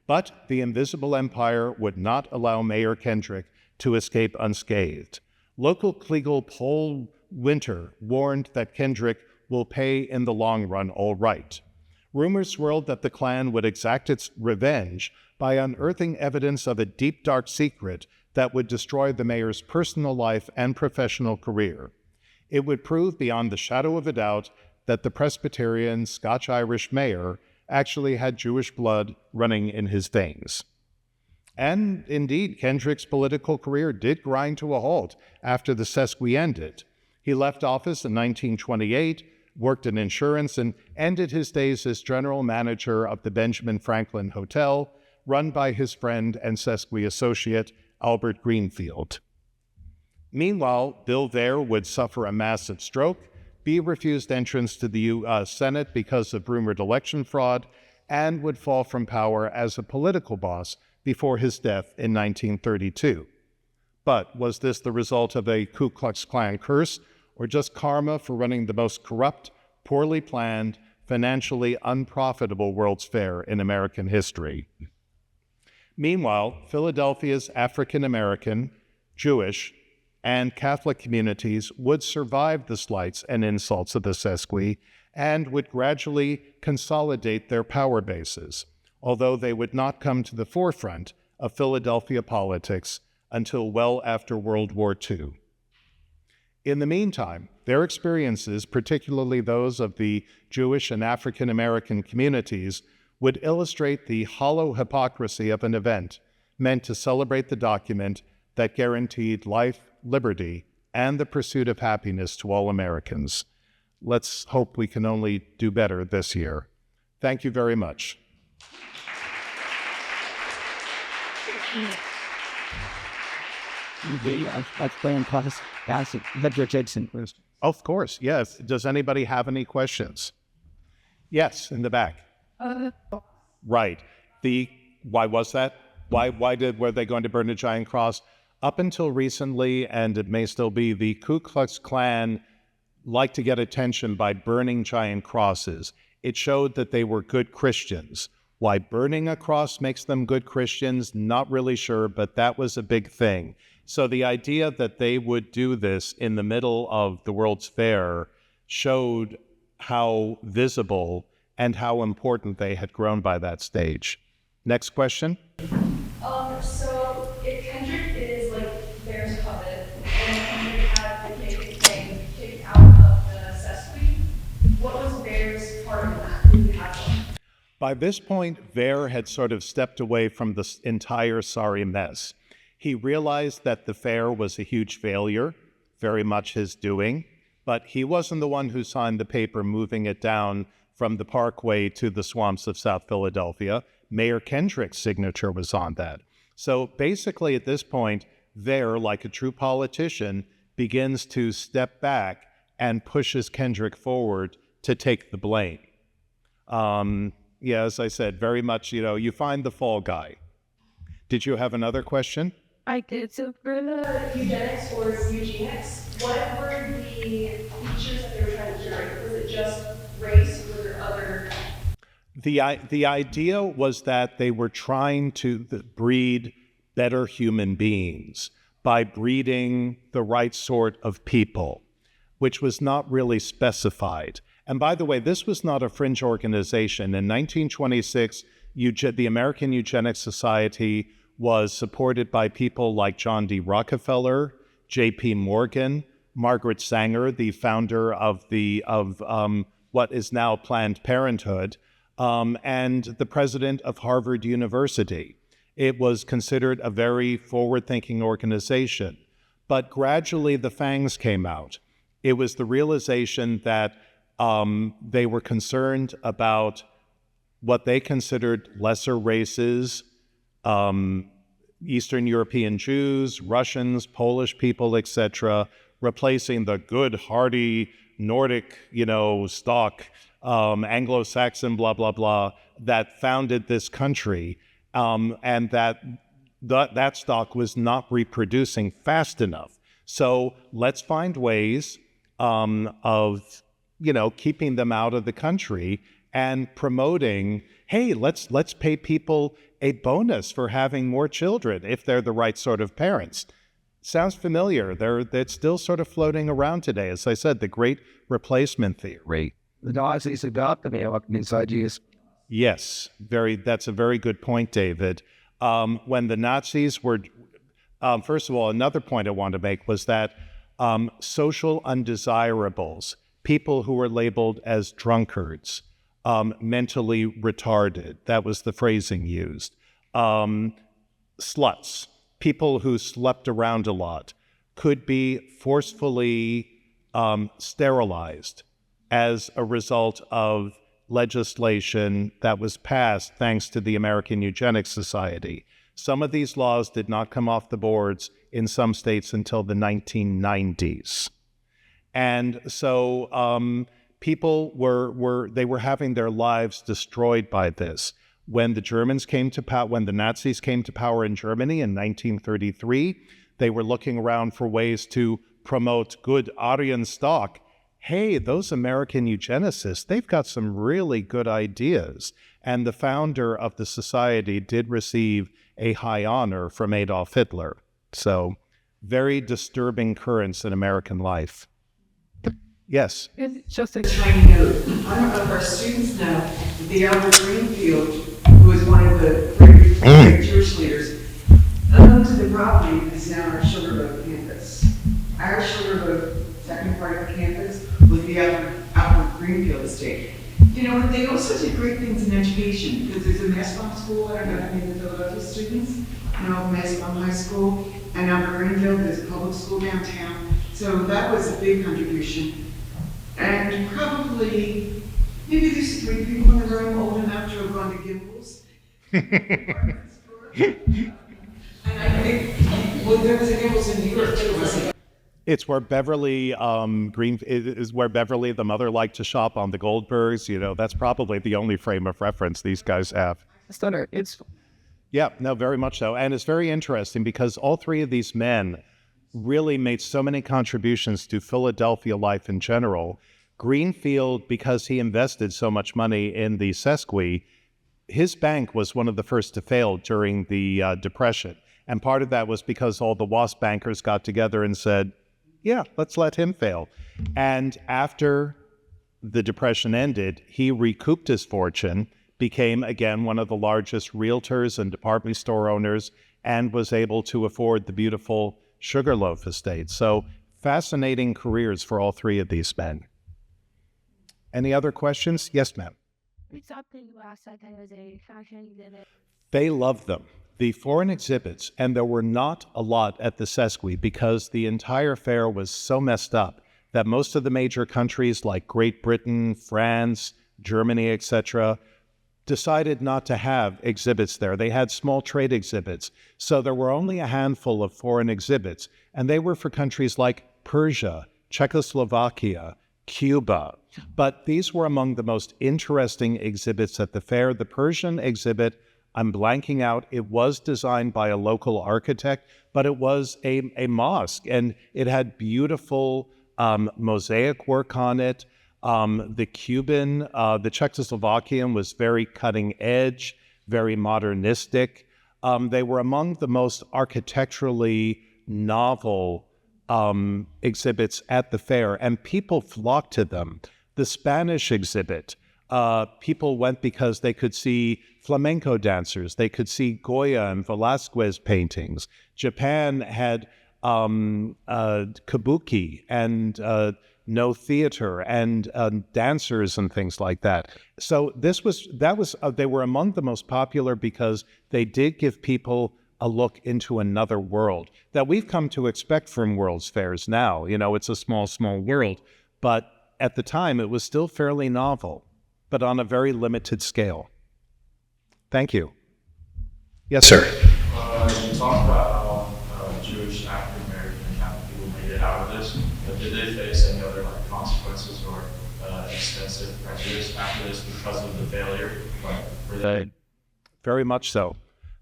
But the Invisible Empire would not allow Mayor Kendrick to escape unscathed. Local Kleagle Paul Winter warned that Kendrick will pay in the long run all right. Rumors swirled that the Klan would exact its revenge by unearthing evidence of a deep, dark secret that would destroy the mayor's personal life and professional career. It would prove beyond the shadow of a doubt that the Presbyterian Scotch-Irish mayor actually had Jewish blood running in his veins. And indeed, Kendrick's political career did grind to a halt after the Sesqui ended. He left office in 1928, worked in insurance, and ended his days as general manager of the Benjamin Franklin Hotel, run by his friend and Sesqui associate, Albert Greenfield. Meanwhile, Bill Vair would suffer a massive stroke, be refused entrance to the U.S. Senate because of rumored election fraud, and would fall from power as a political boss before his death in 1932. But was this the result of a Ku Klux Klan curse, or just karma for running the most corrupt, poorly planned, financially unprofitable World's Fair in American history? Meanwhile, Philadelphia's African American, Jewish, and Catholic communities would survive the slights and insults of the Sesqui and would gradually consolidate their power bases, although they would not come to the forefront of Philadelphia politics until well after World War II. In the meantime, their experiences, particularly those of the Jewish and African American communities, would illustrate the hollow hypocrisy of an event meant to celebrate the document that guaranteed life, liberty, and the pursuit of happiness to all Americans. Let's hope we can only do better this year. Thank you very much. That's fantastic. Ledger Jason, please. Of course, yes. Does anybody have any questions? Yes, in the back. Right. Why was that? Were they going to burn a giant cross? Up until recently, and it may still be, the Ku Klux Klan liked to get attention by burning giant crosses. It showed that they were good Christians. Why burning a cross makes them good Christians, not really sure, but that was a big thing. So the idea that they would do this in the middle of the World's Fair showed how visible and how important they had grown by that stage. Next question. So if Kendrick is like Bear's puppet, and Kendrick had the thing kicked out of the Sesqui, what was Bear's part of that? Did he have one? By this point, Vair had sort of stepped away from the entire sorry mess. He realized that the fair was a huge failure, very much his doing, but he wasn't the one who signed the paper moving it down from the Parkway to the swamps of South Philadelphia. Mayor Kendrick's signature was on that. So basically at this point, Vair, like a true politician, begins to step back and pushes Kendrick forward to take the blame. Yeah, as I said, very much, you find the fall guy. Did you have another question? I did. So for the eugenics or eugenics, what were the features that they were trying to curate? Was it just race, or were there other? The idea was that they were trying to breed better human beings by breeding the right sort of people, which was not really specified. And by the way, this was not a fringe organization. In 1926, the American Eugenics Society was supported by people like John D. Rockefeller, J.P. Morgan, Margaret Sanger, the founder of what is now Planned Parenthood, and the president of Harvard University. It was considered a very forward-thinking organization. But gradually the fangs came out. It was the realization that they were concerned about what they considered lesser races, Eastern European Jews, Russians, Polish people, etc., replacing the good, hardy, Nordic, stock, Anglo-Saxon, blah, blah, blah, that founded this country, and that stock was not reproducing fast enough. So let's find ways of keeping them out of the country and promoting, hey, let's pay people a bonus for having more children if they're the right sort of parents. Sounds familiar. It's still sort of floating around today. As I said, the great replacement theory. The Nazis adopted these ideas. Yes, that's a very good point, David. When the Nazis were, first of all, another point I want to make was that social undesirables, people who were labeled as drunkards, mentally retarded, that was the phrasing used, sluts, people who slept around a lot, could be forcefully sterilized as a result of legislation that was passed thanks to the American Eugenics Society. Some of these laws did not come off the boards in some states until the 1990s. And so people were having their lives destroyed by this. When the Germans came to power, when the Nazis came to power in Germany in 1933, they were looking around for ways to promote good Aryan stock. Hey, those American eugenicists, they've got some really good ideas. And the founder of the society did receive a high honor from Adolf Hitler. So, very disturbing currents in American life. Yes? It's just a tiny note. I don't know if our students know that the Albert Greenfield, who was one of the great Jewish leaders, owned the property is now our Sugarloaf campus. Our Sugarloaf, second part of the campus, was the Albert Greenfield estate. And they also did great things in education, because there's a Massbom school, I don't know if any of the Philadelphia students know Massbom High School, and Albert Greenfield, there's a public school downtown. So that was a big contribution. And probably, maybe there's 3 people in the room old enough to have gone to Gimbel's. And I think, there was a Gimbel's in New York too, wasn't it? It's where Beverly is where Beverly, the mother, liked to shop on the Goldbergs. That's probably the only frame of reference these guys have. Yeah, no, very much so. And it's very interesting because all 3 of these men really made so many contributions to Philadelphia life in general. Greenfield, because he invested so much money in the Sesqui, his bank was one of the first to fail during the Depression. And part of that was because all the WASP bankers got together and said, yeah, let's let him fail. And after the Depression ended, he recouped his fortune, became, again, one of the largest realtors and department store owners, and was able to afford the beautiful Sugarloaf estate. So fascinating careers for all 3 of these men. Any other questions? Yes, ma'am. They loved them. The foreign exhibits, and there were not a lot at the Sesqui because the entire fair was so messed up that most of the major countries like Great Britain, France, Germany, etc., decided not to have exhibits there. They had small trade exhibits. So there were only a handful of foreign exhibits, and they were for countries like Persia, Czechoslovakia, Cuba. But these were among the most interesting exhibits at the fair. The Persian exhibit, I'm blanking out, it was designed by a local architect, but it was a mosque, and it had beautiful mosaic work on it. The Cuban, the Czechoslovakian was very cutting edge, very modernistic. They were among the most architecturally novel exhibits at the fair, and people flocked to them. The Spanish exhibit, people went because they could see flamenco dancers, they could see Goya and Velasquez paintings. Japan had kabuki and no theater and dancers and things like that. So they were among the most popular because they did give people a look into another world that we've come to expect from World's Fairs now. You know, it's a small, small world, but at the time it was still fairly novel, but on a very limited scale. Thank you. Yes, sir. You talked about how Jewish, African American, and Catholic people made it out of this, but did they face any other consequences or extensive prejudice after this because of the failure? Were they? Very much so.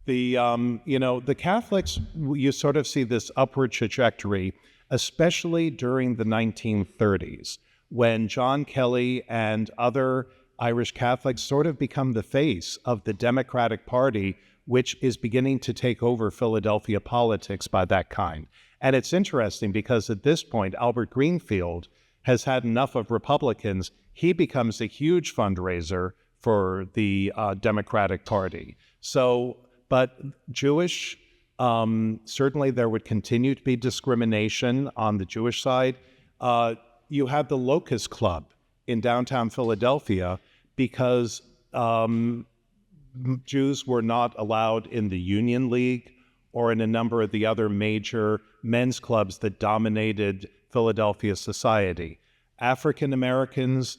The Catholics, you sort of see this upward trajectory, especially during the 1930s, when John Kelly and other Irish Catholics sort of become the face of the Democratic Party, which is beginning to take over Philadelphia politics by that kind. And it's interesting because at this point, Albert Greenfield has had enough of Republicans. He becomes a huge fundraiser for the Democratic Party. So, but Jewish, certainly there would continue to be discrimination on the Jewish side. You had the Locust Club in downtown Philadelphia because Jews were not allowed in the Union League or in a number of the other major men's clubs that dominated Philadelphia society. African Americans,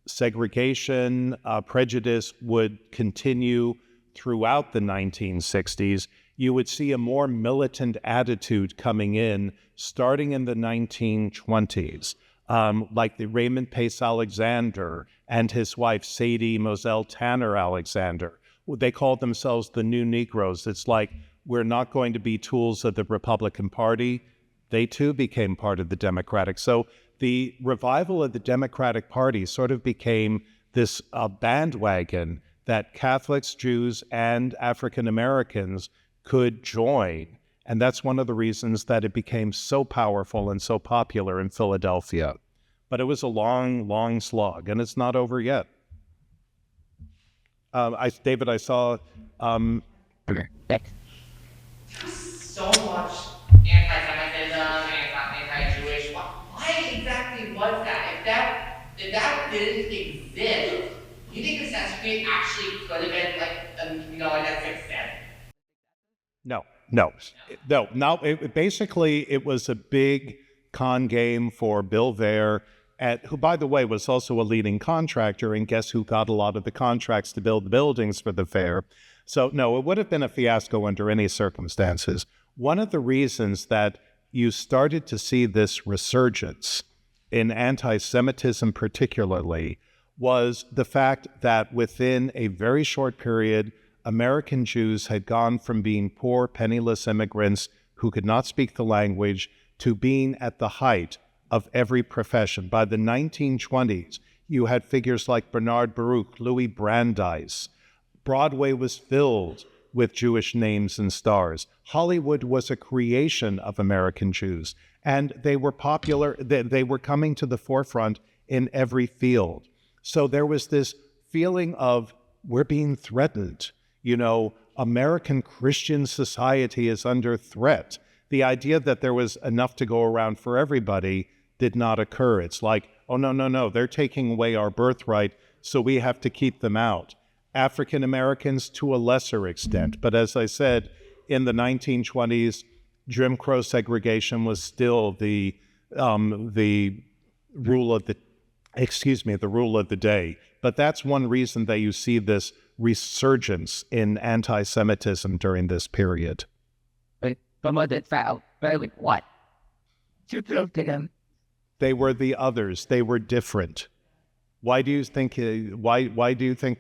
segregation, prejudice would continue throughout the 1960s. You would see a more militant attitude coming in starting in the 1920s, like the Raymond Pace Alexander and his wife Sadie Moselle Tanner Alexander. They called themselves the New Negroes. It's like, we're not going to be tools of the Republican Party. They too became part of the Democratic. So the revival of the Democratic Party sort of became this bandwagon that Catholics, Jews, and African Americans could join. And that's one of the reasons that it became so powerful and so popular in Philadelphia. But it was a long, long slog, and it's not over yet. David, I saw... So much anti-Semitism, anti-Jewish. Why exactly was that? If that didn't exist, you think the Sesame actually could have been like a success? No. Basically, it was a big con game for Bill Vair, who, by the way, was also a leading contractor, and guess who got a lot of the contracts to build the buildings for the fair? So, no, it would have been a fiasco under any circumstances. One of the reasons that you started to see this resurgence in anti-Semitism particularly was the fact that within a very short period, American Jews had gone from being poor, penniless immigrants who could not speak the language to being at the height of every profession. By the 1920s, you had figures like Bernard Baruch, Louis Brandeis. Broadway was filled with Jewish names and stars. Hollywood was a creation of American Jews, and they were popular. They were coming to the forefront in every field. So there was this feeling of, we're being threatened. You know, American Christian society is under threat. The idea that there was enough to go around for everybody did not occur. It's like, oh, no, they're taking away our birthright, so we have to keep them out. African Americans to a lesser extent. But as I said, in the 1920s, Jim Crow segregation was still the rule of the day. But that's one reason that you see this resurgence in anti-Semitism during this period. What? They were the others. They were different. Why do you think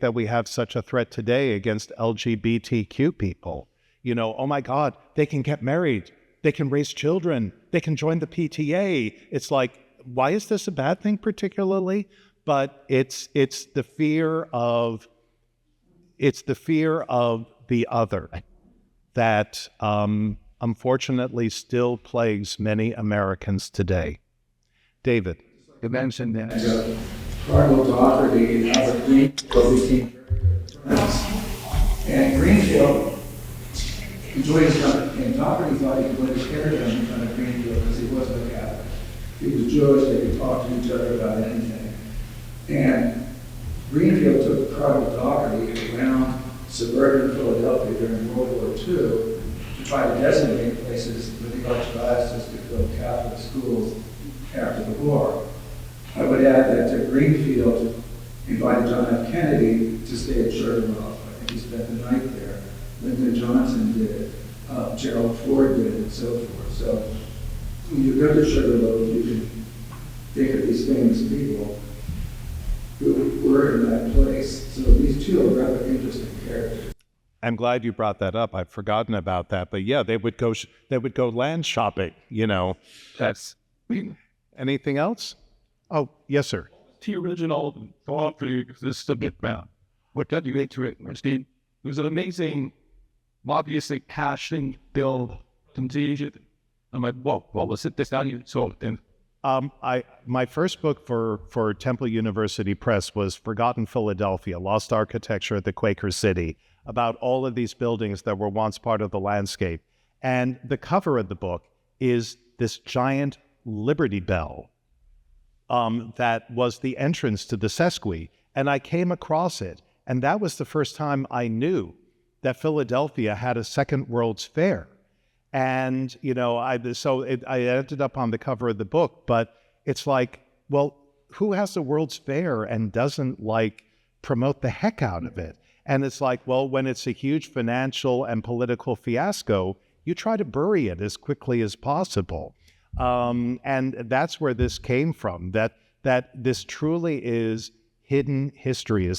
that we have such a threat today against LGBTQ people? You know, oh my God, they can get married, they can raise children, they can join the PTA. It's like, why is this a bad thing particularly? But it's the fear of the other that unfortunately still plagues many Americans today. David. You mentioned that Cardinal Doherty and Albert Greenfield became very good friends. And Greenfield enjoyed his company, and Doherty thought he could let his hair down in front of Greenfield because he wasn't a Catholic. He was Jewish, they could talk to each other about anything. And Greenfield took Cardinal Doherty around suburban Philadelphia during World War II to try to designate places for the Archdiocese to build Catholic schools after the war. I would add that Greenfield invited John F. Kennedy to stay at Sugarloaf. I think he spent the night there. Lyndon Johnson did, Gerald Ford did, and so forth. So when you go to Sugarloaf, you can think of these famous people who were in that place. So these two are rather interesting characters. I'm glad you brought that up. I'd forgotten about that. But yeah, they would go land shopping, you know. That's Anything else? Oh, yes, sir. the original thought for this subject matter. What got you into it, Steve? It was an amazing, obviously passion build contagion. I'm like, whoa, what was it this value? So then My first book for Temple University Press was Forgotten Philadelphia, Lost Architecture at the Quaker City, about all of these buildings that were once part of the landscape. And the cover of the book is this giant Liberty Bell that was the entrance to the Sesqui. And I came across it, and that was the first time I knew that Philadelphia had a Second World's Fair. And, you know, I ended up on the cover of the book, but it's like, well, who has the World's Fair and doesn't, like, promote the heck out of it? And it's like, well, when it's a huge financial and political fiasco, you try to bury it as quickly as possible. And that's where this came from, that this truly is hidden history.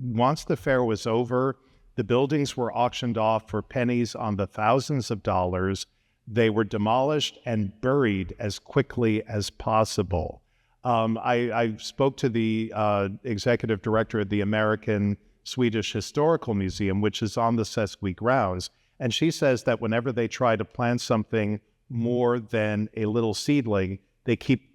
Once the fair was over, the buildings were auctioned off for pennies on the thousands of dollars. They were demolished and buried as quickly as possible. I spoke to the executive director of the American Swedish Historical Museum, which is on the Sesqui grounds, and she says that whenever they try to plant something more than a little seedling, they keep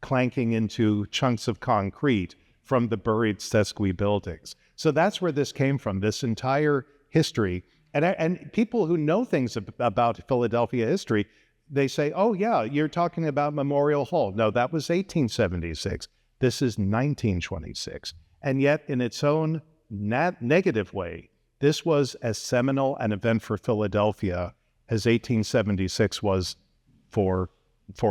clanking into chunks of concrete from the buried Sesqui buildings. So that's where this came from, this entire history. And people who know things about Philadelphia history, they say, oh yeah, you're talking about Memorial Hall. No, that was 1876. This is 1926. And yet in its own negative way, this was as seminal an event for Philadelphia as 1876 was for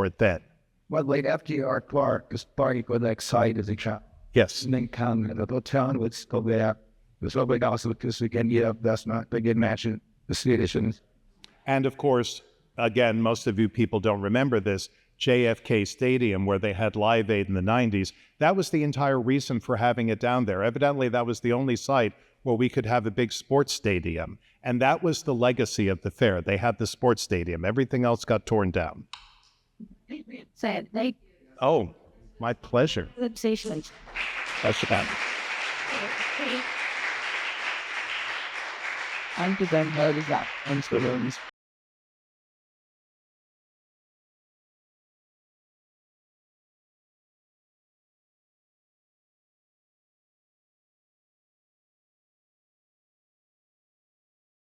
it then. Well, like FDR Clark was party for the site as a child. Yes. And then come and the town would still be there. It was probably also because we can get up, that's not, they didn't mention the Swedish. And of course, again, most of you people don't remember this, JFK Stadium, where they had Live Aid in the 90s, that was the entire reason for having it down there. Evidently, that was the only site where we could have a big sports stadium. And that was the legacy of the fair. They had the sports stadium. Everything else got torn down. Said they Oh, my pleasure. sensations. That's about I'm to them, that is that. I'm still